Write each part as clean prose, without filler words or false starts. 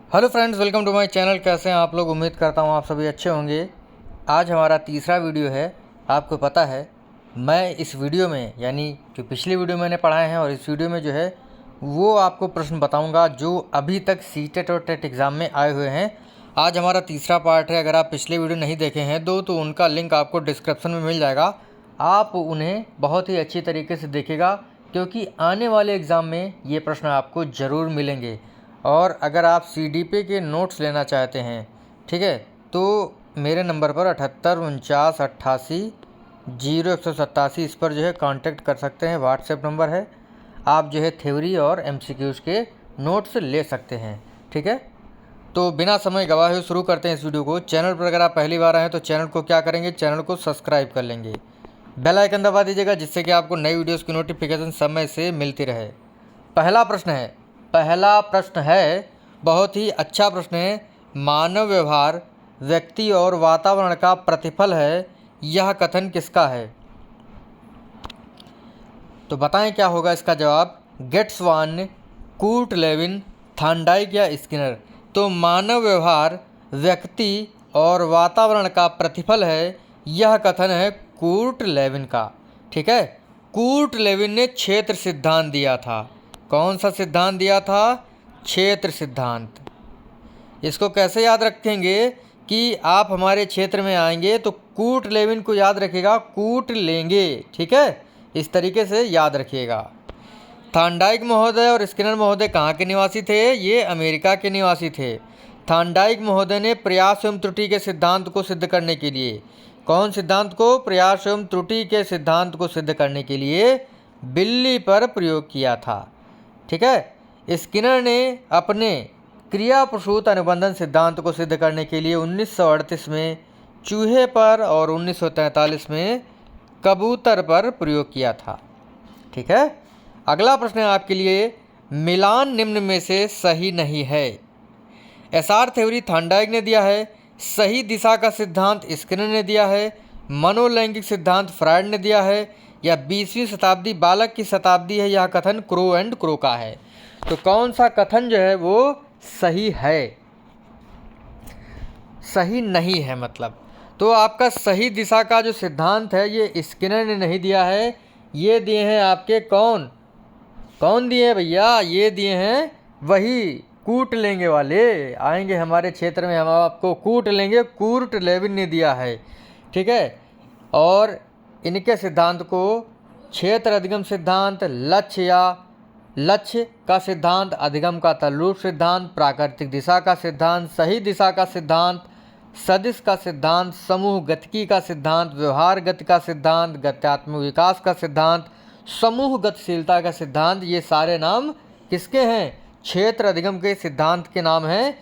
Hello friends, welcome to my channel. कैसे हैं आप लोग? उम्मीद करता हूँ आप सभी अच्छे होंगे। आज हमारा तीसरा वीडियो है। आपको पता है मैं इस वीडियो में यानी जो पिछली वीडियो मैंने पढ़ाए हैं और इस वीडियो में जो है वो आपको प्रश्न बताऊंगा जो अभी तक सीटेट और टेट एग्ज़ाम में आए हुए हैं। आज हमारा तीसरा पार्ट है। अगर आप पिछले वीडियो नहीं देखे हैं तो उनका लिंक आपको डिस्क्रिप्शन में मिल जाएगा। आप उन्हें बहुत ही अच्छी तरीके से देखिएगा क्योंकि आने वाले एग्ज़ाम में ये प्रश्न आपको ज़रूर मिलेंगे। और अगर आप CDP के नोट्स लेना चाहते हैं, ठीक है, तो मेरे नंबर पर 78 49 88 0187 इस पर जो है कांटेक्ट कर सकते हैं। व्हाट्सएप नंबर है। आप जो है थ्योरी और MCQs के नोट्स ले सकते हैं, ठीक है। तो बिना समय गवाए हुए शुरू करते हैं इस वीडियो को। चैनल पर अगर आप पहली बार आए तो चैनल को क्या करेंगे, चैनल को सब्सक्राइब कर लेंगे, बेल आइकन दबा दीजिएगा जिससे कि आपको नई वीडियोज़ की नोटिफिकेशन समय से मिलती रहे। पहला प्रश्न है, बहुत ही अच्छा प्रश्न है। मानव व्यवहार व्यक्ति और वातावरण का प्रतिफल है, यह कथन किसका है? तो बताएं क्या होगा इसका जवाब। गेट्सवान, कूर्ट लेविन, थॉर्नडाइक या स्किनर। तो मानव व्यवहार व्यक्ति और वातावरण का प्रतिफल है, यह कथन है कूर्ट लेविन का, ठीक है। कूर्ट लेविन ने क्षेत्र सिद्धांत दिया था। कौन सा सिद्धांत दिया था? क्षेत्र सिद्धांत। इसको कैसे याद रखेंगे कि आप हमारे क्षेत्र में आएंगे तो कूर्ट लेविन को याद रखिएगा, कूट लेंगे, ठीक है। इस तरीके से याद रखिएगा। थॉर्नडाइक महोदय और स्किनर महोदय कहाँ के निवासी थे? ये अमेरिका के निवासी थे। थॉर्नडाइक महोदय ने प्रयास एवं त्रुटि के सिद्धांत को सिद्ध करने के लिए, कौन सिद्धांत को? प्रयास एवं त्रुटि के सिद्धांत को सिद्ध करने के लिए बिल्ली पर प्रयोग किया था, ठीक है। स्किनर ने अपने क्रिया प्रसूत अनुबंधन सिद्धांत को सिद्ध करने के लिए 1938 में चूहे पर और 1943 में कबूतर पर प्रयोग किया था, ठीक है। अगला प्रश्न है आपके लिए, मिलान निम्न में से सही नहीं है। SR थ्योरी थॉर्नडाइक ने दिया है, सही दिशा का सिद्धांत स्किनर ने दिया है, मनोलैंगिक सिद्धांत फ्रायड ने दिया है, या 20वीं शताब्दी बालक की शताब्दी है, यह कथन क्रो एंड क्रो का है। तो कौन सा कथन जो है वो सही है? सही नहीं है मतलब। तो आपका सही दिशा का जो सिद्धांत है ये स्किनर ने नहीं दिया है, ये दिए हैं आपके कौन दिए हैं भैया? ये दिए हैं वही कूट लेंगे वाले, आएंगे हमारे क्षेत्र में हम आपको कूट लेंगे, कूर्ट लेविन ने दिया है, ठीक है। और इनके सिद्धांत को क्षेत्र अधिगम सिद्धांत, लक्ष्य का सिद्धांत, अधिगम का तल्लूप सिद्धांत, प्राकृतिक दिशा का सिद्धांत, सही दिशा का सिद्धांत, सदिश का सिद्धांत, समूह गतिकी का सिद्धांत, व्यवहार गति का सिद्धांत, गत्यात्मक विकास का सिद्धांत, समूह गतिशीलता का सिद्धांत, ये सारे नाम किसके हैं? क्षेत्र अधिगम के सिद्धांत के नाम हैं।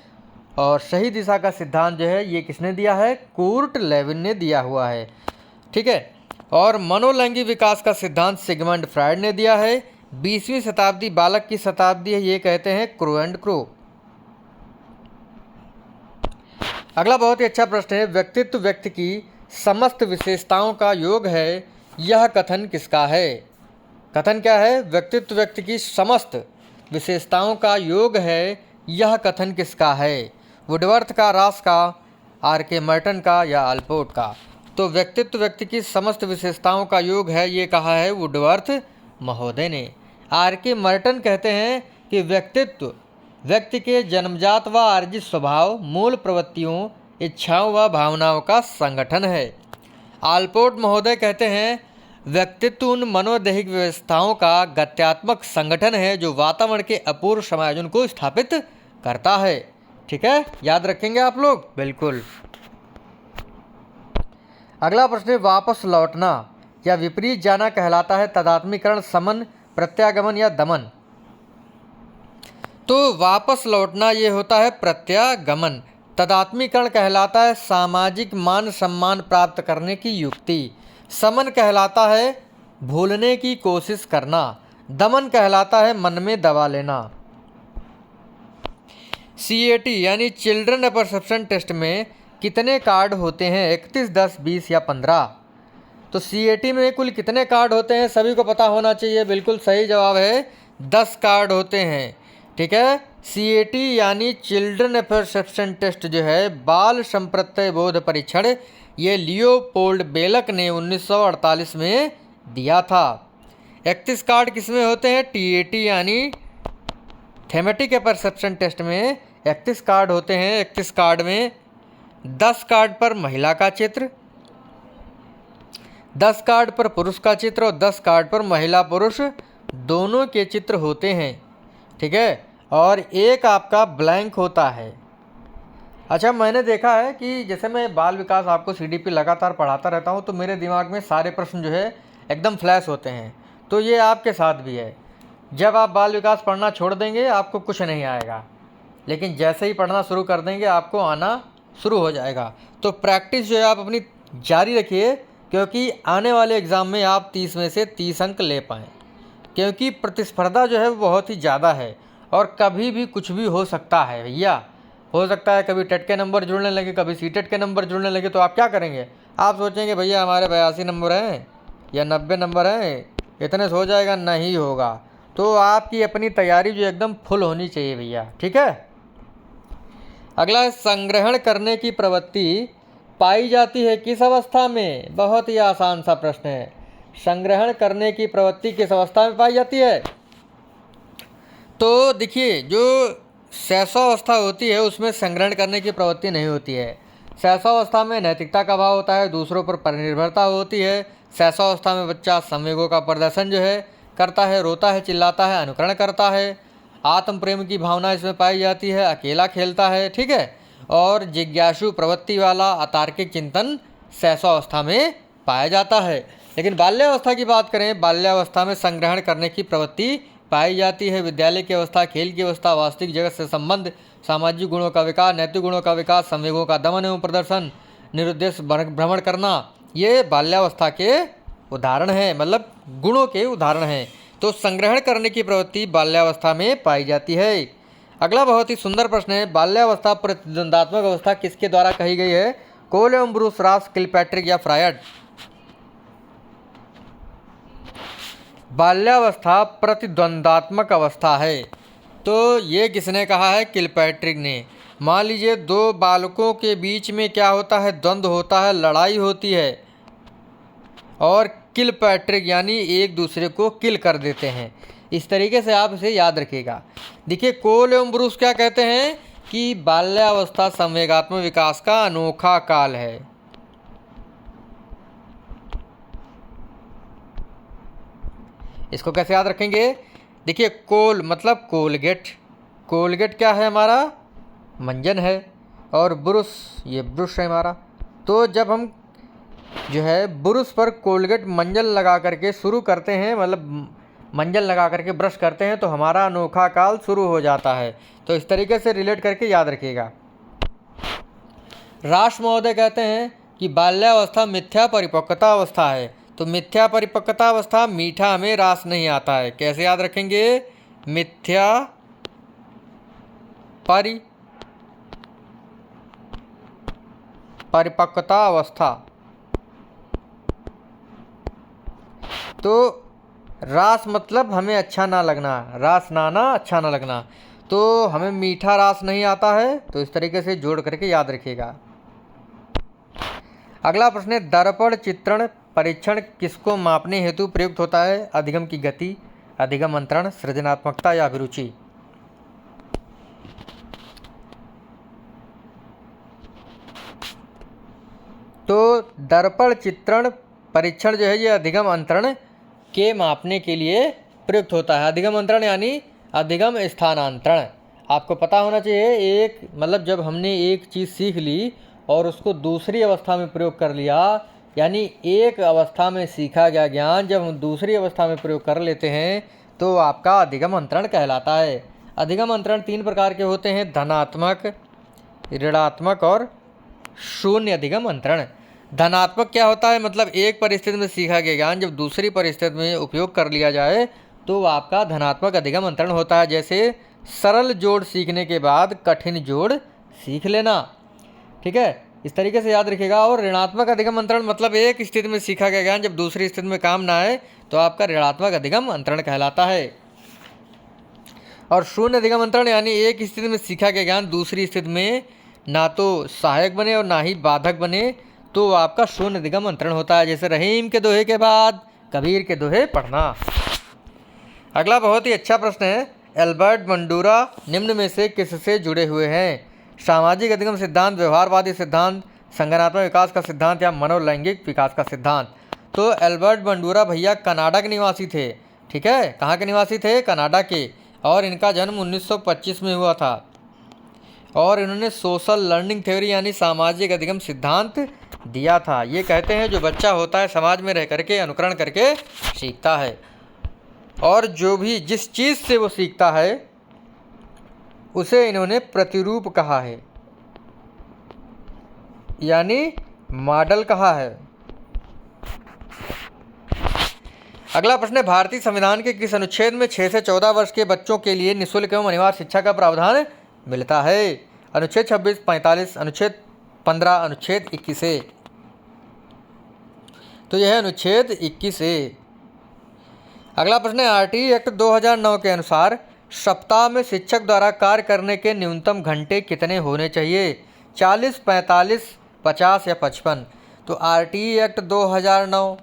और सही दिशा का सिद्धांत जो है ये किसने दिया है? कूर्ट लेविन ने दिया हुआ है, ठीक है। और मनोलैंगिक विकास का सिद्धांत सिगमंड फ्रायड ने दिया है। 20वीं शताब्दी बालक की शताब्दी है, ये कहते हैं क्रो एंड क्रो। अगला बहुत ही अच्छा प्रश्न है, व्यक्तित्व व्यक्ति की समस्त विशेषताओं का योग है, यह कथन किसका है? कथन क्या है? व्यक्तित्व व्यक्ति की समस्त विशेषताओं का योग है, यह कथन किसका है? वुडवर्थ का, रॉस का, RK मर्टन का या अल्पोर्ट का? तो व्यक्तित्व व्यक्ति की समस्त विशेषताओं का योग है, ये कहा है वुडवर्थ महोदय ने। RK मर्टन कहते हैं कि व्यक्तित्व व्यक्ति के जन्मजात व अर्जित स्वभाव, मूल प्रवृत्तियों, इच्छाओं व भावनाओं का संगठन है। अल्पोर्ट महोदय कहते हैं व्यक्तित्व उन मनोदैहिक व्यवस्थाओं का गत्यात्मक संगठन है जो वातावरण के अपूर्व समायोजन को स्थापित करता है, ठीक है। याद रखेंगे आप लोग, बिल्कुल। अगला प्रश्न है, वापस लौटना या विपरीत जाना कहलाता है तदात्मीकरण, समन, प्रत्यागमन या दमन? तो वापस लौटना ये होता है प्रत्यागमन। तदात्मीकरण कहलाता है सामाजिक मान सम्मान प्राप्त करने की युक्ति। समन कहलाता है भूलने की कोशिश करना। दमन कहलाता है मन में दबा लेना। CAT यानी चिल्ड्रन परसेप्शन टेस्ट में कितने कार्ड होते हैं? 31, 10, 20 या 15? तो CAT में कुल कितने कार्ड होते हैं सभी को पता होना चाहिए। बिल्कुल सही जवाब है 10 कार्ड होते हैं, ठीक है। CAT यानी चिल्ड्रन परसेप्शन टेस्ट जो है, बाल संप्रत्यय बोध परीक्षण, ये लियोपोल्ड बेलक ने 1948 में दिया था। 31 कार्ड किसमें होते हैं? TAT यानी थेमेटिक परसेप्शन टेस्ट में 31 कार्ड होते हैं। 31 कार्ड में 10 कार्ड पर महिला का चित्र, 10 कार्ड पर पुरुष का चित्र और 10 कार्ड पर महिला पुरुष दोनों के चित्र होते हैं। ठीक है, और एक आपका ब्लैंक होता है। अच्छा, मैंने देखा है कि जैसे मैं बाल विकास आपको CDP लगातार पढ़ाता रहता हूँ तो मेरे दिमाग में सारे प्रश्न जो है एकदम फ्लैश होते हैं। तो ये आपके साथ भी है। जब आप बाल विकास पढ़ना छोड़ देंगे आपको कुछ नहीं आएगा, लेकिन जैसे ही पढ़ना शुरू कर देंगे आपको आना शुरू हो जाएगा। तो प्रैक्टिस जो है आप अपनी जारी रखिए, क्योंकि आने वाले एग्ज़ाम में आप 30 में से 30 अंक ले पाएँ, क्योंकि प्रतिस्पर्धा जो है वो बहुत ही ज़्यादा है और कभी भी कुछ भी हो सकता है भैया। हो सकता है कभी टेट के नंबर जुड़ने लगे, कभी CTET के नंबर जुड़ने लगे, तो आप क्या करेंगे? आप सोचेंगे भैया हमारे 82 नंबर हैं या 90 नंबर हैं, इतने से हो जाएगा, नहीं होगा। तो आपकी अपनी तैयारी जो एकदम फुल होनी चाहिए भैया। ठीक है, अगला, संग्रहण करने की प्रवृत्ति पाई जाती है किस अवस्था में? बहुत ही आसान सा प्रश्न है। संग्रहण करने की प्रवृत्ति किस अवस्था में पाई जाती है? तो देखिए, जो शैशवावस्था होती है उसमें संग्रहण करने की प्रवृत्ति नहीं होती है। शैशवावस्था में नैतिकता का अभाव होता है, दूसरों पर परिनिर्भरता होती है। शैशवावस्था में बच्चा संवेगों का प्रदर्शन जो है करता है, रोता है, चिल्लाता है, अनुकरण करता है, आत्म प्रेम की भावना इसमें पाई जाती है, अकेला खेलता है। ठीक है, और जिज्ञासु प्रवृत्ति वाला अतार्किक चिंतन शैशवावस्था में पाया जाता है। लेकिन बाल्यावस्था की बात करें, बाल्यावस्था में संग्रहण करने की प्रवृत्ति पाई जाती है। विद्यालय की अवस्था, खेल की अवस्था, वास्तविक जगत से संबंध, सामाजिक गुणों का विकास, नैतिक गुणों का विकास, संवेगों का दमन एवं प्रदर्शन, निरुद्देश्य भ्रमण करना, ये बाल्यावस्था के उदाहरण हैं, मतलब गुणों के उदाहरण हैं। तो संग्रहण करने की प्रवृत्ति बाल्यावस्था में पाई जाती है। अगला बहुत ही सुंदर प्रश्न है, बाल्यावस्था प्रतिद्वंदात्मक अवस्था किसके द्वारा कही गई है? कोल एवं ब्रूस, रॉस, किलपैट्रिक या फ्रायड? बाल्यावस्था प्रतिद्वंदात्मक अवस्था है, तो ये किसने कहा है? किलपैट्रिक ने। मान लीजिए दो बालकों के बीच में क्या होता है? द्वंद्व होता है, लड़ाई होती है, और किलपैट्रिक यानी एक दूसरे को किल कर देते हैं। इस तरीके से आप इसे याद रखिएगा। देखिए, कोल एवं ब्रूस क्या कहते हैं कि बाल्यावस्था संवेगात्मक विकास का अनोखा काल है। इसको कैसे याद रखेंगे? देखिए, कोल मतलब कोलगेट, कोलगेट क्या है? हमारा मंजन है, और ब्रुश, ये ब्रुश है हमारा। तो जब हम जो है ब्रुश पर कोलगेट मंजन लगा करके शुरू करते हैं, मतलब मंजन लगा करके ब्रश करते हैं, तो हमारा अनोखा काल शुरू हो जाता है। तो इस तरीके से रिलेट करके याद रखिएगा। राष्ट्र महोदय कहते हैं कि बाल्यावस्था मिथ्या परिपक्वता अवस्था है। तो मिथ्या परिपक्वता अवस्था, मीठा में रास नहीं आता है। कैसे याद रखेंगे? मिथ्या परिपक्वता अवस्था। तो रास मतलब हमें अच्छा ना लगना, रास ना आना, अच्छा ना लगना। तो हमें मीठा रास नहीं आता है, तो इस तरीके से जोड़ करके याद रखिएगा। अगला प्रश्न है, दर्पण चित्रण परीक्षण किसको मापने हेतु प्रयुक्त होता है? अधिगम की गति, अधिगम अंतरण, सृजनात्मकता या अभिरुचि? तो दर्पण चित्रण परीक्षण जो है ये अधिगम अंतरण के मापने के लिए प्रयुक्त होता है। अधिगम अंतरण यानी अधिगम स्थानांतरण। आपको पता होना चाहिए, एक मतलब जब हमने एक चीज़ सीख ली और उसको दूसरी अवस्था में प्रयोग कर लिया, यानी एक अवस्था में सीखा गया ज्ञान जब हम दूसरी अवस्था में प्रयोग कर लेते हैं तो आपका अधिगम अंतरण कहलाता है। अधिगम अंतरण 3 प्रकार के होते हैं, धनात्मक, ऋणात्मक और शून्य अधिगम अंतरण। धनात्मक क्या होता है? मतलब एक परिस्थिति में सीखा गया ज्ञान जब दूसरी परिस्थिति में उपयोग कर लिया जाए तो आपका धनात्मक अधिगम अंतरण होता है। जैसे सरल जोड़ सीखने के बाद कठिन जोड़ सीख लेना। ठीक है, इस तरीके से याद रखिएगा। और ऋणात्मक अधिगम अंतरण मतलब एक स्थिति में सीखा गया ज्ञान जब दूसरी स्थिति में काम ना आए तो आपका ऋणात्मक अधिगम अंतरण कहलाता है। और शून्य अधिगम अंतरण यानी एक स्थिति में सीखा गया ज्ञान दूसरी स्थिति में ना तो सहायक बने और ना ही बाधक बने, तो आपका शून्य अधिगम अंतरण होता है। जैसे रहीम के दोहे के बाद कबीर के दोहे पढ़ना। अगला बहुत ही अच्छा प्रश्न है, एल्बर्ट बंडूरा निम्न में से किससे जुड़े हुए हैं? सामाजिक अधिगम सिद्धांत, व्यवहारवादी सिद्धांत, संगठनात्मक विकास का सिद्धांत या मनोलैंगिक विकास का सिद्धांत? तो एल्बर्ट बंडूरा भैया कनाडा के निवासी थे। ठीक है, कहाँ के निवासी थे? कनाडा के। और इनका जन्म 1925 में हुआ था और इन्होंने सोशल लर्निंग थ्योरी यानी सामाजिक अधिगम सिद्धांत दिया था। ये कहते हैं जो बच्चा होता है समाज में रह करके अनुकरण करके सीखता है और जो भी जिस चीज़ से वो सीखता है उसे इन्होंने प्रतिरूप कहा है यानी मॉडल कहा है। अगला प्रश्न है, भारतीय संविधान के किस अनुच्छेद में 6 से 14 वर्ष के बच्चों के लिए निःशुल्क एवं अनिवार्य शिक्षा का प्रावधान मिलता है? अनुच्छेद 26, 45, अनुच्छेद 15, अनुच्छेद 21 ए। तो यह है अनुच्छेद 21 ए। अगला प्रश्न है, आरटीई एक्ट 2009 के अनुसार सप्ताह में शिक्षक द्वारा कार्य करने के न्यूनतम घंटे कितने होने चाहिए? 40, 45, 50 या 55? तो आरटीई एक्ट 2009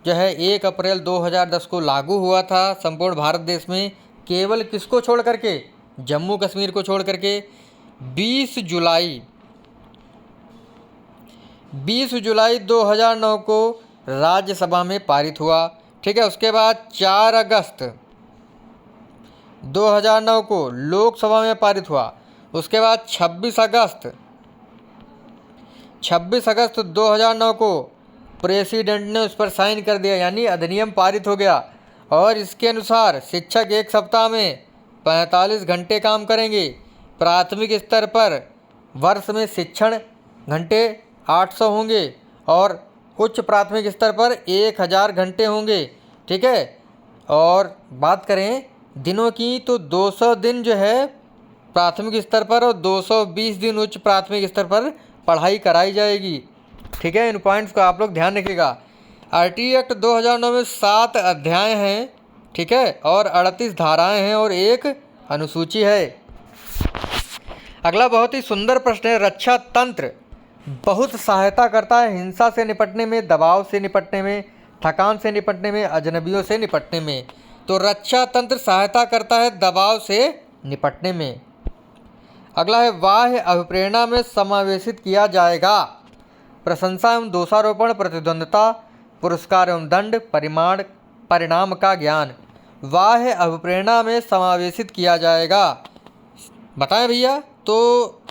जो है 1 अप्रैल 2010 को लागू हुआ था संपूर्ण भारत देश में। केवल किसको छोड़ करके? जम्मू कश्मीर को छोड़ करके। 20 जुलाई 2009 को राज्यसभा में पारित हुआ। ठीक है, उसके बाद 4 अगस्त 2009 को लोकसभा में पारित हुआ। उसके बाद 26 अगस्त 2009 को प्रेसिडेंट ने उस पर साइन कर दिया यानी अधिनियम पारित हो गया। और इसके अनुसार शिक्षक एक सप्ताह में 45 घंटे काम करेंगे। प्राथमिक स्तर पर वर्ष में शिक्षण घंटे 800 होंगे और उच्च प्राथमिक स्तर पर 1000 घंटे होंगे। ठीक है, और बात करें दिनों की तो 200 दिन जो है प्राथमिक स्तर पर और 220 दिन उच्च प्राथमिक स्तर पर पढ़ाई कराई जाएगी। ठीक है, इन पॉइंट्स को आप लोग ध्यान रखिएगा। आरटीई एक्ट 2009 में 7 अध्याय हैं। ठीक है, और 38 धाराएं हैं और एक अनुसूची है। अगला बहुत ही सुंदर प्रश्न है, रक्षा तंत्र बहुत सहायता करता है हिंसा से निपटने में, दबाव से निपटने में, थकान से निपटने में, अजनबियों से निपटने में। तो रक्षा तंत्र सहायता करता है दबाव से निपटने में। अगला है, बाह्य अभिप्रेरणा में समावेशित किया जाएगा प्रशंसा एवं दोषारोपण, प्रतिद्वंद्विता, पुरस्कार एवं दंड, परिणाम का ज्ञान। बाह्य अभिप्रेरणा में समावेशित किया जाएगा, बताएं भैया? तो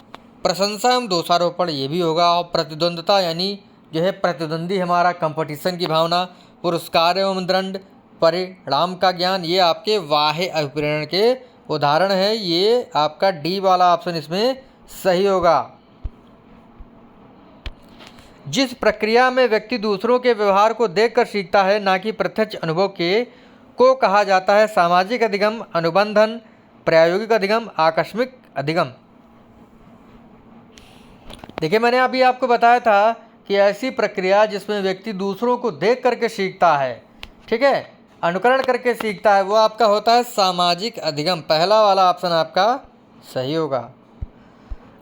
प्रशंसा एवं दोषारोपण ये भी होगा, और प्रतिद्वंद्विता यानी जो है प्रतिद्वंदी हमारा कंपटीशन की भावना, पुरस्कार एवं दंड, परिणाम का ज्ञान, ये आपके बाह्य अभिप्रेरण के उदाहरण है। ये आपका डी वाला ऑप्शन इसमें सही होगा। जिस प्रक्रिया में व्यक्ति दूसरों के व्यवहार को देखकर सीखता है ना कि प्रत्यक्ष अनुभव के, को कहा जाता है सामाजिक अधिगम, अनुबंधन, प्रायोगिक अधिगम, आकस्मिक अधिगम। देखिए, मैंने अभी आपको बताया था कि ऐसी प्रक्रिया जिसमें व्यक्ति दूसरों को देख करके सीखता है, ठीक है, अनुकरण करके सीखता है, वो आपका होता है सामाजिक अधिगम। पहला वाला ऑप्शन आपका सही होगा।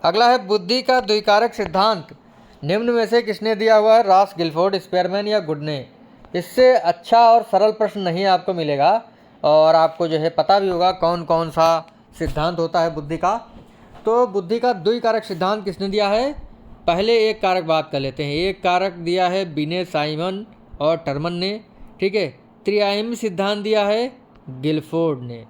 अगला है, बुद्धि का द्विकारक सिद्धांत निम्न में से किसने दिया हुआ है? रॉस, गिलफोर्ड, स्पेयरमैन या गुड ने? इससे अच्छा और सरल प्रश्न नहीं आपको मिलेगा और आपको जो है पता भी होगा कौन कौन सा सिद्धांत होता है बुद्धि का। तो बुद्धि का द्विकारक सिद्धांत किसने दिया है? पहले एक कारक बात कर लेते हैं। एक कारक दिया है बिने, साइमन और टर्मन ने। ठीक है, त्रिआयामी सिद्धांत दिया है गिलफोर्ड ने।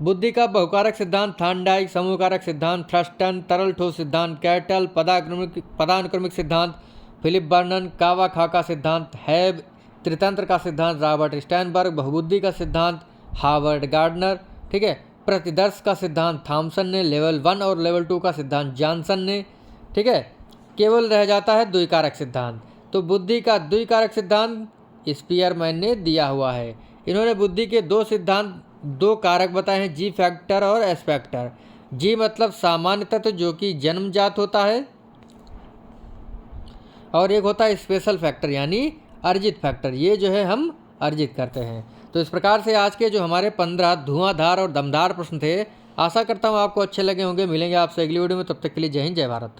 बुद्धि का बहुकारक सिद्धांत थार्नडाइक, समूहकारक सिद्धांत थ्रस्टन, तरल ठोस सिद्धांत कैटल, पदानुक्रमिक सिद्धांत फिलिप बर्नन, कावाखाका सिद्धांत हैब, त्रितंत्र का सिद्धांत रॉबर्ट स्टैनबर्ग, बहुबुद्धि का सिद्धांत हार्वर्ड गार्डनर। ठीक है, प्रतिदर्श का सिद्धांत थॉमसन ने, लेवल 1 और लेवल 2 का सिद्धांत जॉनसन ने। ठीक है, केवल रह जाता है द्विकारक सिद्धांत। तो बुद्धि का द्विकारक सिद्धांत स्पीयरमैन ने दिया हुआ है। इन्होंने बुद्धि के दो सिद्धांत, दो कारक बताए हैं, जी फैक्टर और एस फैक्टर। जी मतलब सामान्य तत्व जो कि जन्मजात होता है, और एक होता है स्पेशल फैक्टर यानी अर्जित फैक्टर, ये जो है हम अर्जित करते हैं। तो इस प्रकार से आज के जो हमारे 15 धुआंधार और दमदार प्रश्न थे, आशा करता हूँ आपको अच्छे लगे होंगे। मिलेंगे आपसे अगली वीडियो में, तब तक के लिए जय हिंद जय भारत।